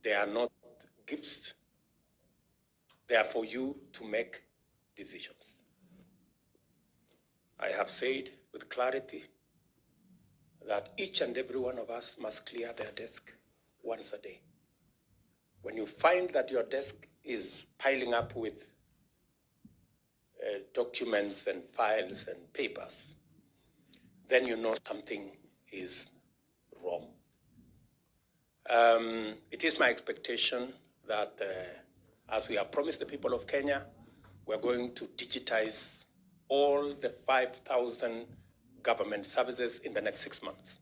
They are not gifts. They are for you to make decisions. I have said with clarity that each and every one of us must clear their desk once a day. When you find that your desk is piling up with documents and files and papers, then you know something is wrong. It is my expectation that as we have promised the people of Kenya, we're going to digitize all the 5,000 government services in the next 6 months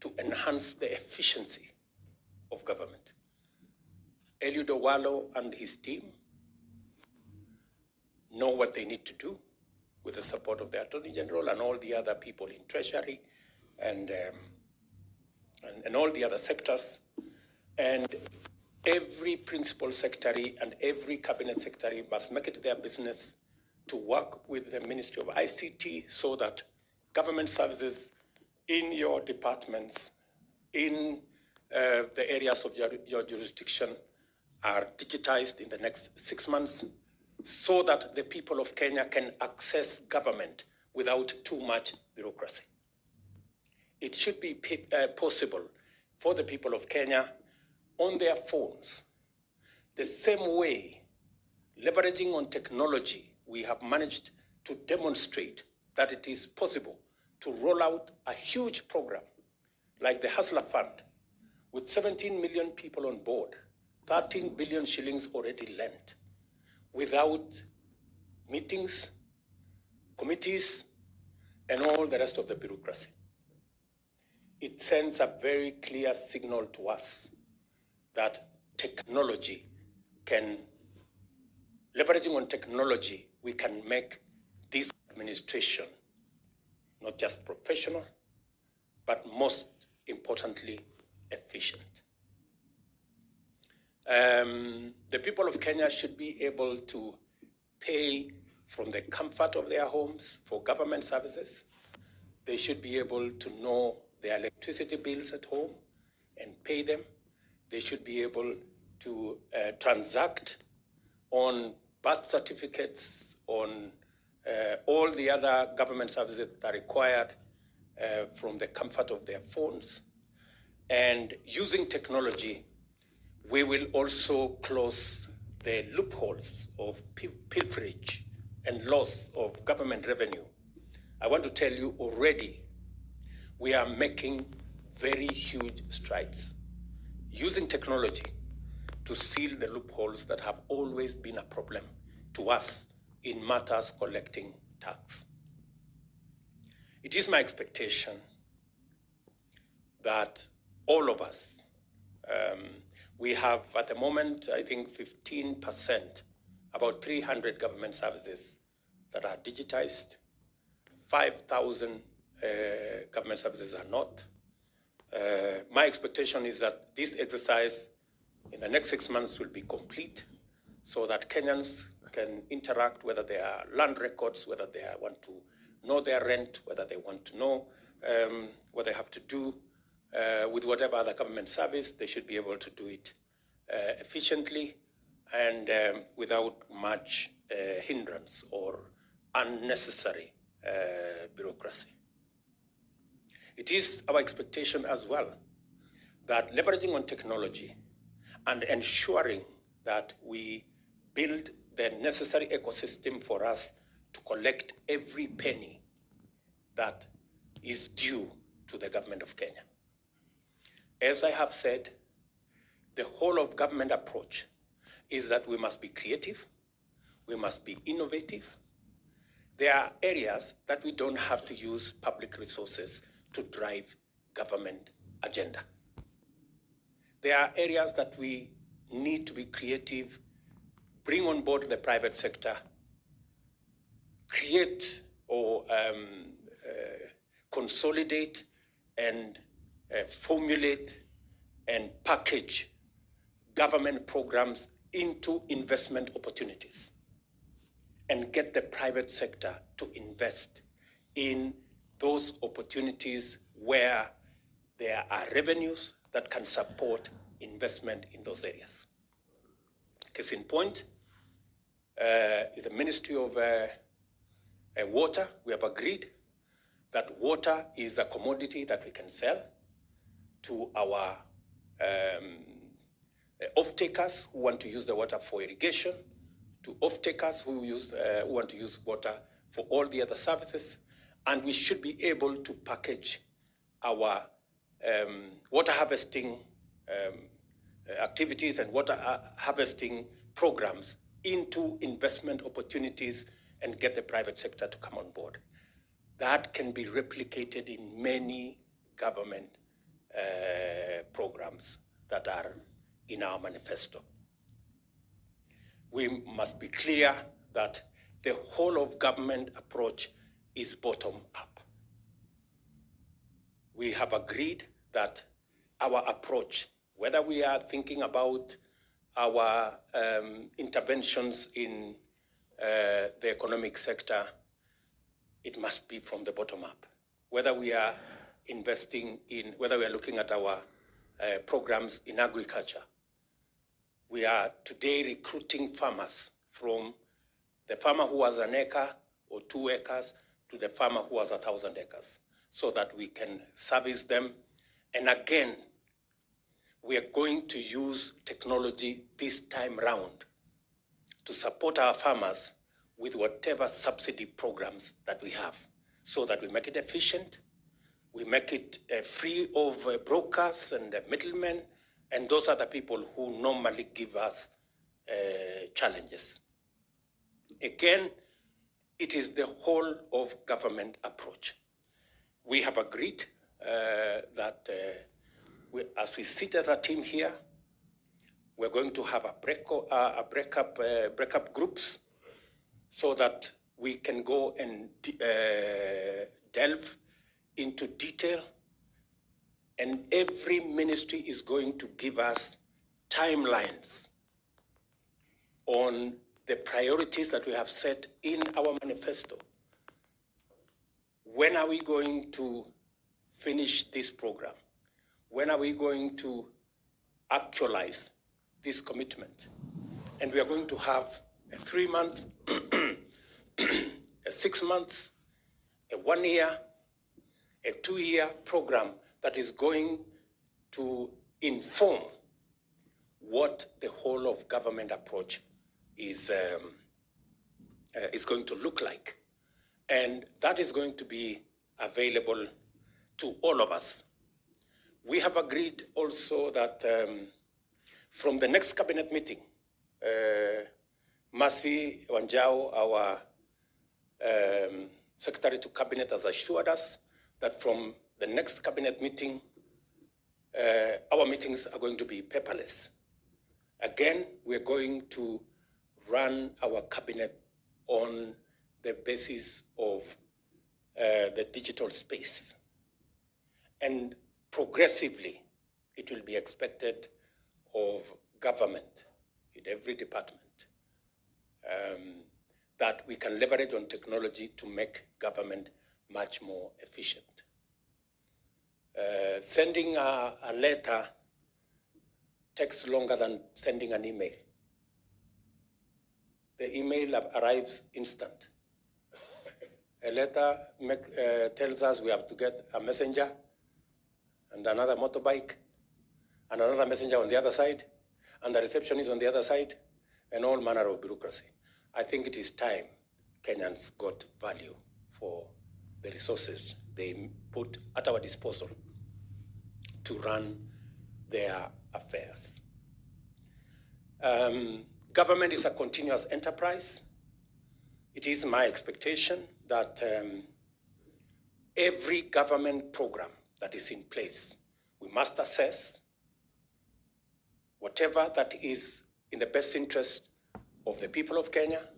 to enhance the efficiency of government. Eliud Owalo and his team know what they need to do with the support of the Attorney General and all the other people in Treasury and all the other sectors. And every principal secretary and every cabinet secretary must make it their business to work with the Ministry of ICT so that government services in your departments, in the areas of your jurisdiction are digitized in the next 6 months so that the people of Kenya can access government without too much bureaucracy. It should be possible for the people of Kenya on their phones, the same way, leveraging on technology, we have managed to demonstrate that it is possible to roll out a huge program like the Hustler Fund with 17 million people on board, 13 billion shillings already lent, without meetings, committees, and all the rest of the bureaucracy. It sends a very clear signal to us that technology can, leveraging on technology, we can make this administration not just professional, but most importantly, efficient. The people of Kenya should be able to pay from the comfort of their homes for government services. They should be able to know their electricity bills at home and pay them. They should be able to transact on birth certificates, on all the other government services that are required from the comfort of their phones. And using technology, we will also close the loopholes of pilferage and loss of government revenue. I want to tell you already, we are making very huge strides using technology to seal the loopholes that have always been a problem to us in matters collecting tax. It is my expectation that all of us, we have at the moment, I think 15%, about 300 government services that are digitized. 5,000 government services are not. My expectation is that this exercise in the next 6 months will be complete so that Kenyans can interact, whether they are land records, whether they want to know their rent, whether they want to know what they have to do with whatever other government service. They should be able to do it efficiently and without much hindrance or unnecessary bureaucracy. It is our expectation as well that leveraging on technology and ensuring that we build the necessary ecosystem for us to collect every penny that is due to the government of Kenya. As I have said, the whole of government approach is that we must be creative, we must be innovative. There are areas that we don't have to use public resources to drive government agenda. There are areas that we need to be creative, bring on board the private sector, create or consolidate and formulate and package government programs into investment opportunities and get the private sector to invest in those opportunities where there are revenues that can support investment in those areas. Case in point is the Ministry of Water. We have agreed that water is a commodity that we can sell to our off-takers who want to use the water for irrigation, to off-takers who want to use water for all the other services, and we should be able to package our water harvesting activities and water harvesting programs into investment opportunities and get the private sector to come on board. That can be replicated in many government programs that are in our manifesto. We must be clear that the whole of government approach is bottom up. We have agreed that our approach, whether we are thinking about our interventions in the economic sector, it must be from the bottom up. Whether we are investing in, whether we are looking at our programs in agriculture, we are today recruiting farmers from the farmer who has an acre or 2 acres to the farmer who has 1,000 acres, so that we can service them. And again, we are going to use technology this time round to support our farmers with whatever subsidy programs that we have, so that we make it efficient, we make it free of brokers and middlemen, and those are the people who normally give us challenges. Again, it is the whole of government approach. We have agreed that as we sit as a team here, we're going to have a breakup groups, so that we can go and delve into detail, and every ministry is going to give us timelines on the priorities that we have set in our manifesto. When are we going to finish this program? When are we going to actualize this commitment? And we are going to have a 3 month, a 6 months, a 1 year, a 2 year program that is going to inform what the whole of government approach is going to look like. And that is going to be available to all of us. We have agreed also that from the next cabinet meeting, Mercy Wanjao, our Secretary to Cabinet, has assured us that from the next cabinet meeting, our meetings are going to be paperless. Again, we're going to run our cabinet on the basis of the digital space. And progressively, it will be expected of government in every department that we can leverage on technology to make government much more efficient. Sending a letter takes longer than sending an email. The email arrives instant. A letter tells us we have to get a messenger and another motorbike and another messenger on the other side, and the receptionist on the other side, and all manner of bureaucracy. I think it is time Kenyans got value for the resources they put at our disposal to run their affairs. Government is a continuous enterprise. It is my expectation that every government program that is in place, we must assess whatever that is in the best interest of the people of Kenya.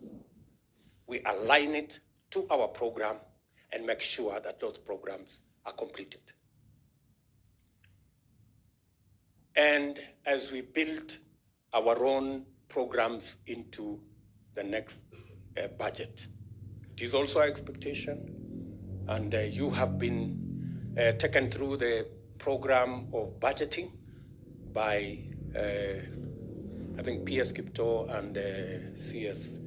We align it to our program and make sure that those programs are completed. And as we build our own programs into the next budget, it is also our expectation, and you have been taken through the program of budgeting by, I think, PS Kipto and CS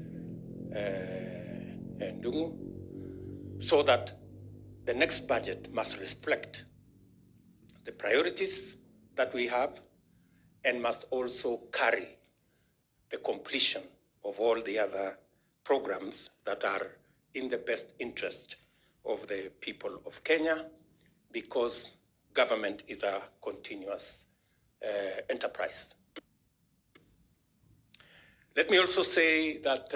Ndungu, so that the next budget must reflect the priorities that we have and must also carry the completion of all the other programs that are in the best interest of the people of Kenya, because government is a continuous enterprise. Let me also say that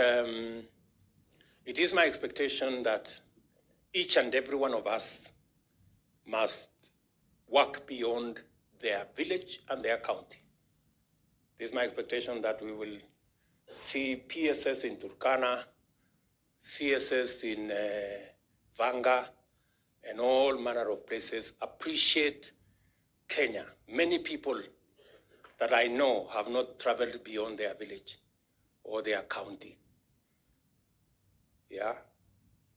it is my expectation that each and every one of us must work beyond their village and their county. It is my expectation that we will see PSS in Turkana, CSS in Vanga, and all manner of places appreciate Kenya. Many people that I know have not traveled beyond their village or their county. Yeah,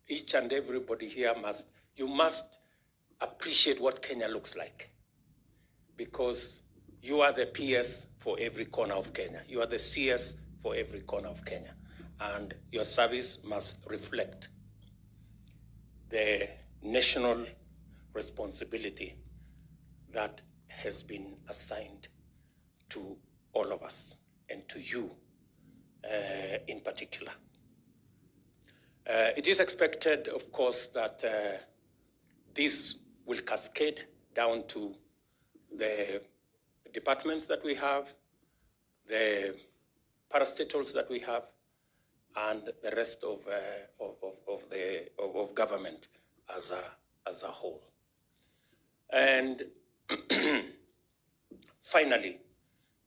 each and everybody here you must appreciate what Kenya looks like, because you are the PS for every corner of Kenya. You are the CS for every corner of Kenya. And your service must reflect the national responsibility that has been assigned to all of us, and to you in particular. It is expected, of course, that this will cascade down to the departments that we have, the parastatals that we have, and the rest of government as a whole. And finally,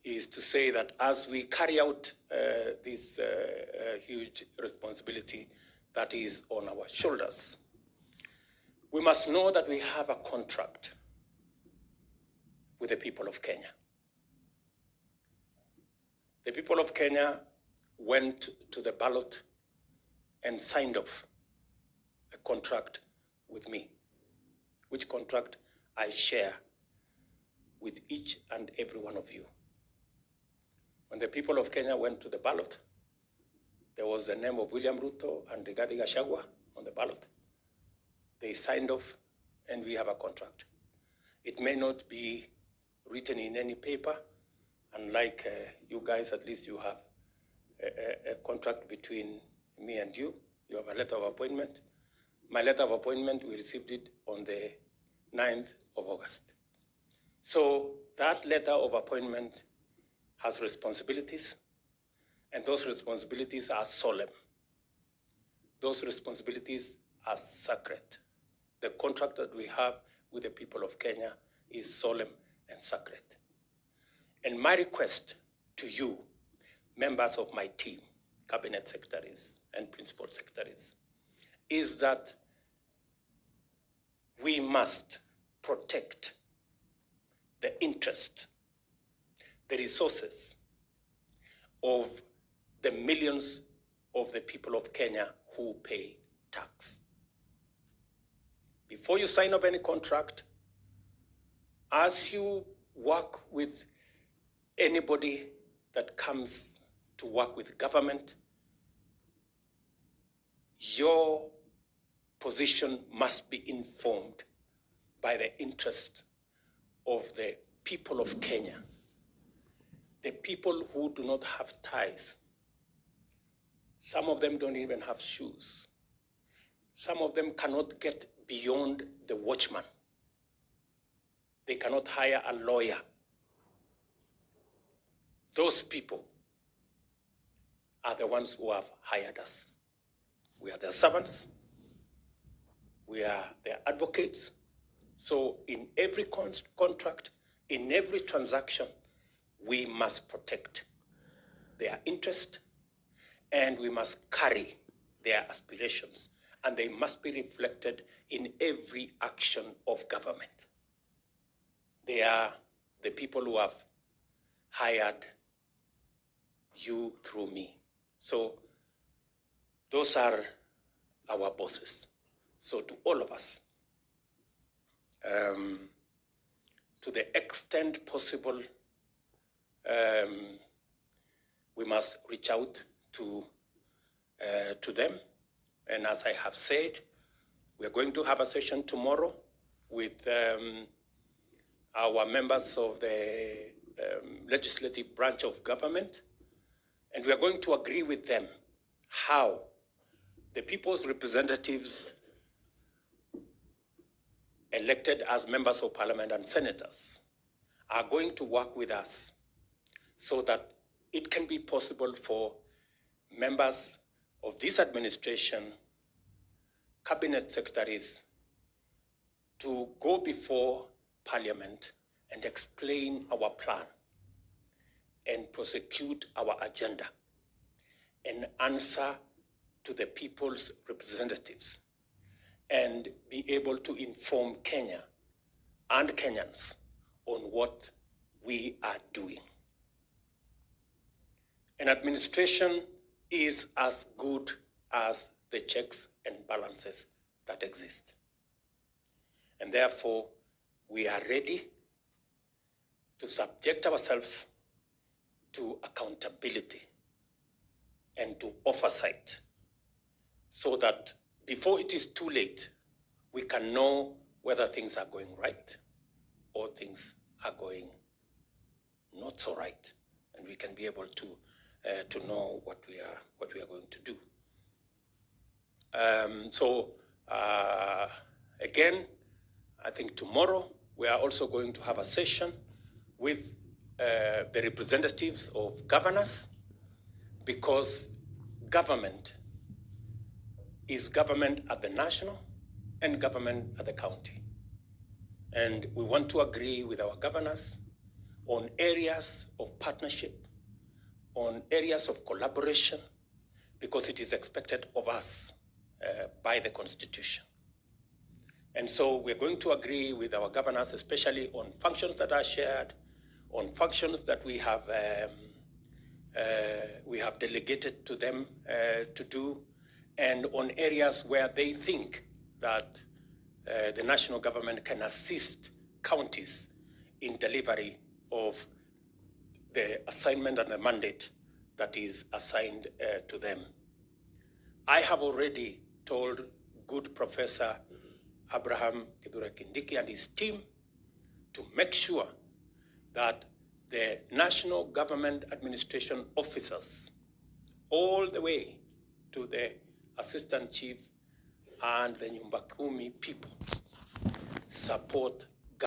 is to say that as we carry out this huge responsibility that is on our shoulders, we must know that we have a contract with the people of Kenya. The people of Kenya went to the ballot and signed off a contract with me, which contract I share with each and every one of you. When the people of Kenya went to the ballot, there was the name of William Ruto and Rigathi Gachagua on the ballot. They signed off, and we have a contract. It may not be written in any paper, unlike you guys. At least you have a contract between me and you. You have a letter of appointment. My letter of appointment, we received it on the 9th of August. So that letter of appointment has responsibilities, and those responsibilities are solemn. Those responsibilities are sacred. The contract that we have with the people of Kenya is solemn and sacred. And my request to you, members of my team, cabinet secretaries and principal secretaries, is that we must protect the interest, the resources of the millions of the people of Kenya who pay tax. Before you sign up any contract, as you work with anybody that comes to work with government, your position must be informed by the interest of the people of Kenya, the people who do not have ties. Some of them don't even have shoes. Some of them cannot get beyond the watchman. They cannot hire a lawyer. Those people are the ones who have hired us. We are their servants. We are their advocates. So in every contract, in every transaction, we must protect their interest, and we must carry their aspirations, and they must be reflected in every action of government. They are the people who have hired you through me. So those are our bosses. So to all of us, to the extent possible, us reach out to them. And as I have said, we are going to have a session tomorrow with our members of the legislative branch of government, and we are going to agree with them how the people's representatives elected as members of parliament and senators are going to work with us so that it can be possible for members of this administration, cabinet secretaries, to go before parliament and explain our plan and prosecute our agenda and answer to the people's representatives and be able to inform Kenya and Kenyans on what we are doing. An administration is as good as the checks and balances that exist. And therefore, we are ready to subject ourselves to accountability and to oversight so that before it is too late, we can know whether things are going right or things are going not so right, and we can be able to know what we are going to do. Again, I think tomorrow we are also going to have a session with the representatives of governors, because government is government at the national and government at the county. And we want to agree with our governors on areas of partnership, on areas of collaboration, because it is expected of us by the Constitution. And so we're going to agree with our governors, especially on functions that are shared, on functions that we have delegated to them to do, and on areas where they think that the national government can assist counties in delivery of the assignment and the mandate that is assigned to them. I have already told good Professor Abraham Kithure Kindiki and his team to make sure that the national government administration officers, all the way to the assistant chief and the Nyumba Kumi people, support